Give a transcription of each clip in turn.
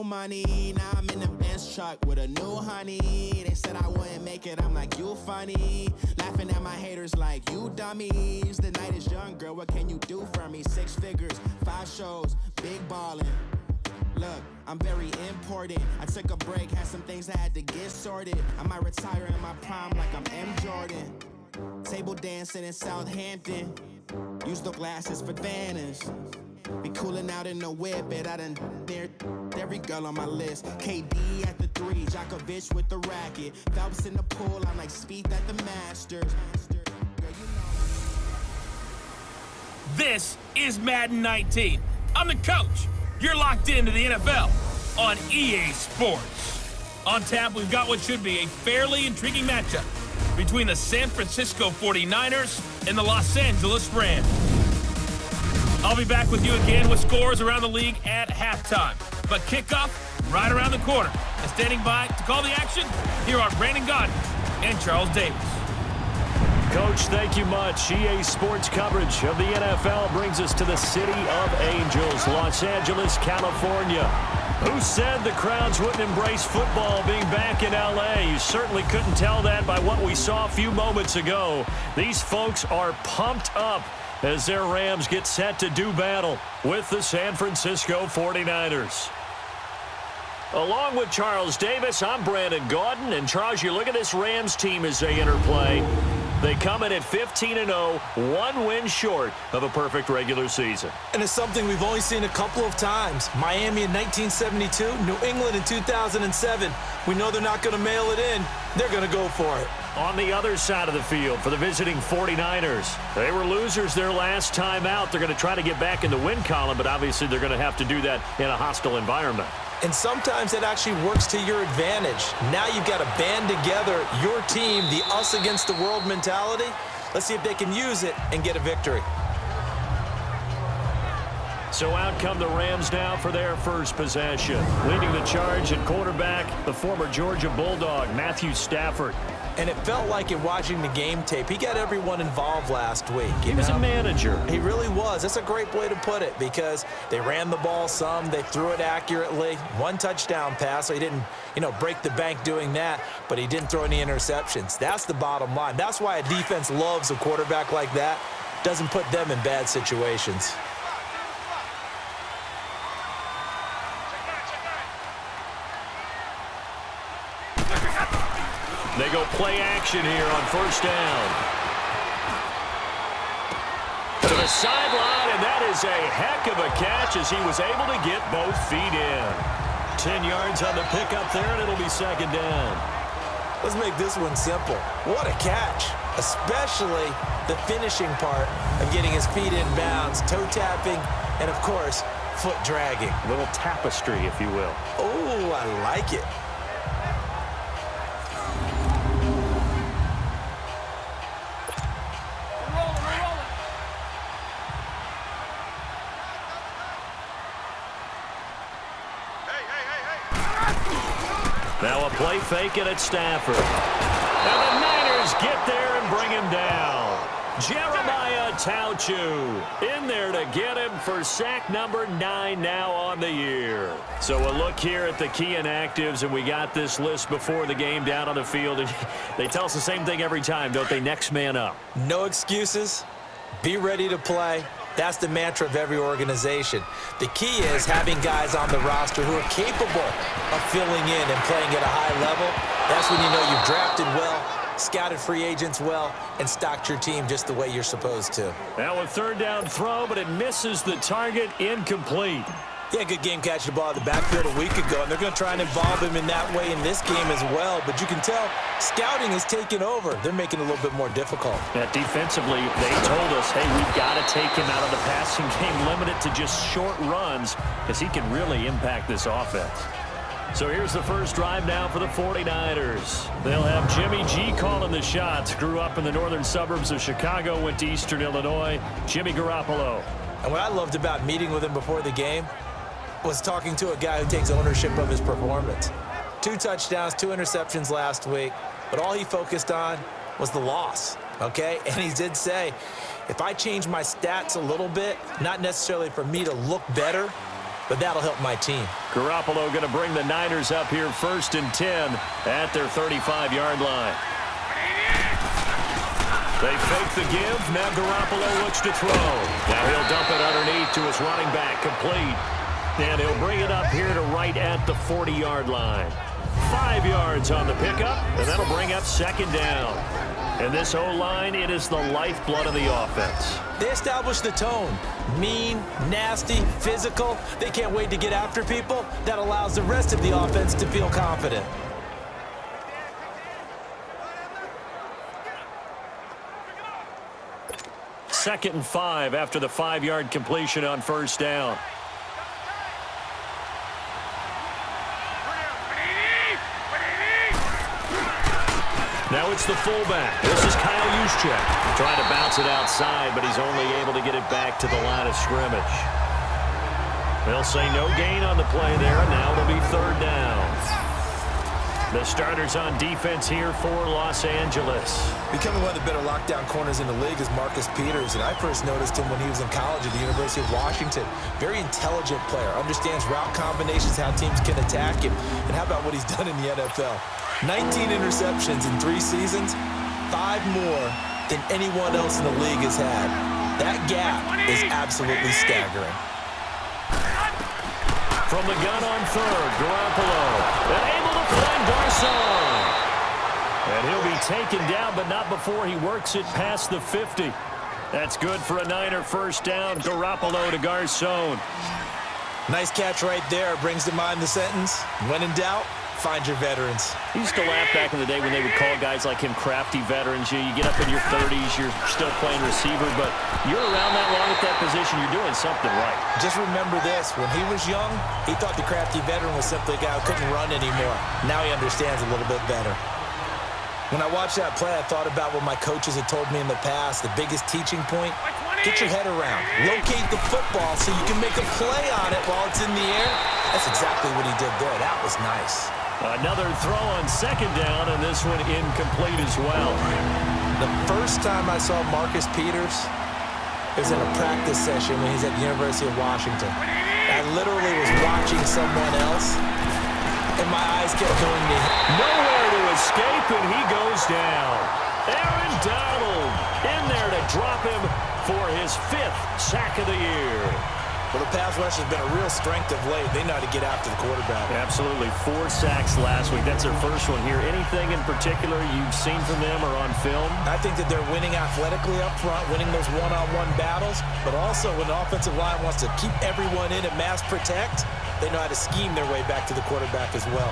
money. Now I'm in the Benz truck with a new honey. They said I wouldn't make it, I'm like, you funny. Laughing at my haters like, you dummies. The night is young, girl, what can you do for me? 6 figures, 5 shows, big ballin'. Look, I'm very important. I took a break, had some things I had to get sorted. I might retire in my prime like I'm M. Jordan. Table dancing in Southampton. Use the glasses for Vanish. Be cooling out in the whip, but I done near every girl on my list. KD at the 3, Djokovic with the racket. Phelps in the pool, I'm like Spieth at the Masters. Girl, you know. This is Madden 19. I'm the coach. You're locked into the NFL on EA Sports. On tap, we've got what should be a fairly intriguing matchup between the San Francisco 49ers and the Los Angeles Rams. I'll be back with you again with scores around the league at halftime. But kickoff right around the corner. And standing by to call the action, here are Brandon Gaudin and Charles Davis. Coach, thank you much. EA Sports coverage of the NFL brings us to the City of Angels, Los Angeles, California. Who said the crowds wouldn't embrace football being back in L.A.? You certainly couldn't tell that by what we saw a few moments ago. These folks are pumped up as their Rams get set to do battle with the San Francisco 49ers. Along with Charles Davis, I'm Brandon Gaudin. And Charles, you look at this Rams team as they interplay. They come in at 15-0, 1 win short of a perfect regular season. And it's something we've only seen a couple of times. Miami in 1972, New England in 2007. We know they're not going to mail it in. They're going to go for it. On the other side of the field for the visiting 49ers, they were losers their last time out. They're going to try to get back in the win column, but obviously they're going to have to do that in a hostile environment. And sometimes it actually works to your advantage. Now you've got to band together your team, the us against the world mentality. Let's see if they can use it and get a victory. So out come the Rams now for their first possession. Leading the charge at quarterback, the former Georgia Bulldog, Matthew Stafford. And it felt like in watching the game tape, he got everyone involved last week. He was a manager. He really was. That's a great way to put it because they ran the ball some, they threw it accurately. 1 touchdown pass, so he didn't, break the bank doing that, but he didn't throw any interceptions. That's the bottom line. That's why a defense loves a quarterback like that. Doesn't put them in bad situations. They go play action here on first down. To the sideline, and that is a heck of a catch as he was able to get both feet in. 10 yards on the pickup there, and it'll be second down. Let's make this one simple. What a catch, especially the finishing part of getting his feet in bounds, toe tapping, and, of course, foot dragging. A little tapestry, if you will. Oh, I like it. Now a play fake it at Stafford. And the Niners get there and bring him down. Jeremiah Tauchu in there to get him for sack number 9 now on the year. So a look here at the key inactives, and we got this list before the game down on the field. And they tell us the same thing every time, don't they? Next man up. No excuses. Be ready to play. That's the mantra of every organization. The key is having guys on the roster who are capable of filling in and playing at a high level. That's when you know you've drafted well, scouted free agents well, and stocked your team just the way you're supposed to. Now a third down throw, but it misses the target, incomplete. Yeah, good game catching the ball in the backfield a week ago, and they're going to try and involve him in that way in this game as well. But you can tell scouting is taking over. They're making it a little bit more difficult. Yeah, defensively, they told us, hey, we've got to take him out of the passing game, limit it to just short runs, because he can really impact this offense. So here's the first drive now for the 49ers. They'll have Jimmy G calling the shots. Grew up in the northern suburbs of Chicago, went to Eastern Illinois. Jimmy Garoppolo. And what I loved about meeting with him before the game was talking to a guy who takes ownership of his performance. 2 touchdowns, 2 interceptions last week, but all he focused on was the loss, okay? And he did say, if I change my stats a little bit, not necessarily for me to look better, but that'll help my team. Garoppolo going to bring the Niners up here 1st and 10 at their 35-yard line. They fake the give. Now Garoppolo looks to throw. Now he'll dump it underneath to his running back. Complete. And he'll bring it up here to right at the 40-yard line. 5 yards on the pickup, and that'll bring up 2nd down. And this O-line, it is the lifeblood of the offense. They establish the tone. Mean, nasty, physical. They can't wait to get after people. That allows the rest of the offense to feel confident. Second and 5 after the 5-yard completion on 1st down. Now it's the fullback. This is Kyle Juszczyk. Trying to bounce it outside, but he's only able to get it back to the line of scrimmage. They'll say no gain on the play there, and now it'll be 3rd down. The starters on defense here for Los Angeles. Becoming one of the better lockdown corners in the league is Marcus Peters, and I first noticed him when he was in college at the University of Washington. Very intelligent player, understands route combinations, how teams can attack him, and how about what he's done in the NFL? 19 interceptions in 3 seasons, 5 more than anyone else in the league has had. That gap is absolutely staggering. From the gun on 3rd, Garoppolo, and able to find Garcon. And he'll be taken down, but not before he works it past the 50. That's good for a Niner 1st down. Garoppolo to Garcon. Nice catch right there. Brings to mind the sentence, when in doubt, find your veterans. I used to laugh back in the day when they would call guys like him crafty veterans. You get up in your 30s, you're still playing receiver, but you're around that long at that position, you're doing something right. Just remember this, when he was young, he thought the crafty veteran was simply a guy who couldn't run anymore. Now he understands a little bit better. When I watched that play, I thought about what my coaches had told me in the past. The biggest teaching point, get your head around. Locate the football so you can make a play on it while it's in the air. That's exactly what he did there. That was nice. Another throw on 2nd down, and this one incomplete as well. The first time I saw Marcus Peters was in a practice session when he's at the University of Washington. I literally was watching someone else, and my eyes kept going to him. Nowhere to escape, and he goes down. Aaron Donald in there to drop him for his 5th sack of the year. Well, the pass rush has been a real strength of late. They know how to get after the quarterback. Absolutely. 4 sacks last week. That's their first one here. Anything in particular you've seen from them or on film? I think that they're winning athletically up front, winning those one-on-one battles, but also when the offensive line wants to keep everyone in and mass protect, they know how to scheme their way back to the quarterback as well.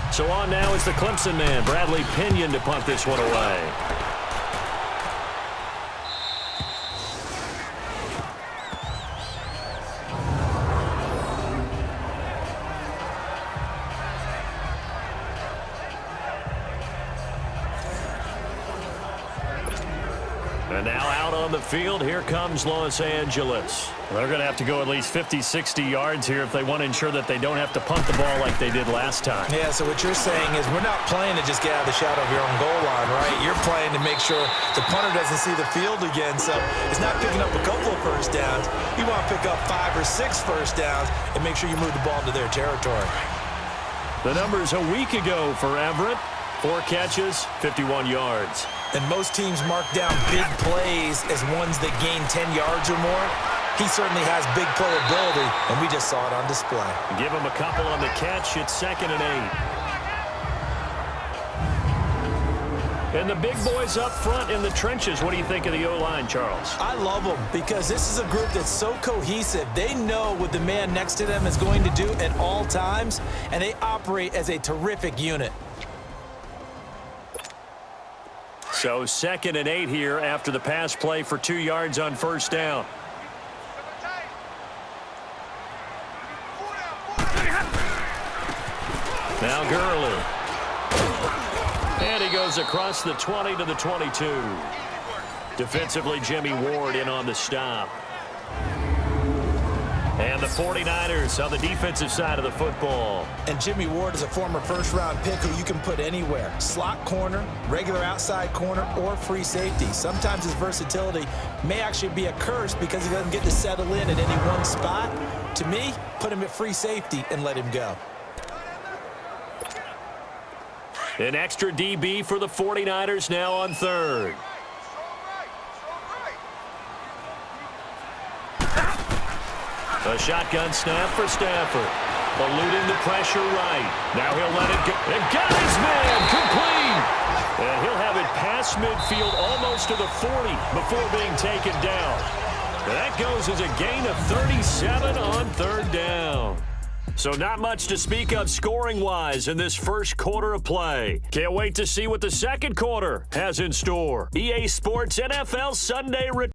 So on now is the Clemson man, Bradley Pinion, to punt this one away. And now out on the field, here comes Los Angeles. They're going to have to go at least 50, 60 yards here if they want to ensure that they don't have to punt the ball like they did last time. Yeah, so what you're saying is we're not playing to just get out of the shadow of your own goal line, right? You're playing to make sure the punter doesn't see the field again, so it's not picking up a couple of 1st downs. You want to pick up 5 or 6 1st downs and make sure you move the ball into their territory. The numbers a week ago for Everett, 4 catches, 51 yards. And most teams mark down big plays as ones that gain 10 yards or more. He certainly has big playability, and we just saw it on display. Give him a couple on the catch. It's 2nd and 8. And the big boys up front in the trenches. What do you think of the O-line, Charles? I love them because this is a group that's so cohesive. They know what the man next to them is going to do at all times, and they operate as a terrific unit. So 2nd and 8 here after the pass play for 2 yards on 1st down. Now Gurley. And he goes across the 20 to the 22. Defensively, Jimmy Ward in on the stop. And the 49ers on the defensive side of the football. And Jimmy Ward is a former first-round pick who you can put anywhere. Slot corner, regular outside corner, or free safety. Sometimes his versatility may actually be a curse because he doesn't get to settle in at any one spot. To me, put him at free safety and let him go. An extra DB for the 49ers now on third. A shotgun snap for Stafford. Eluding the pressure right. Now he'll let it go. And got his man complete. And he'll have it past midfield almost to the 40 before being taken down. That goes as a gain of 37 on third down. So not much to speak of scoring-wise in this first quarter of play. Can't wait to see what the second quarter has in store. EA Sports NFL Sunday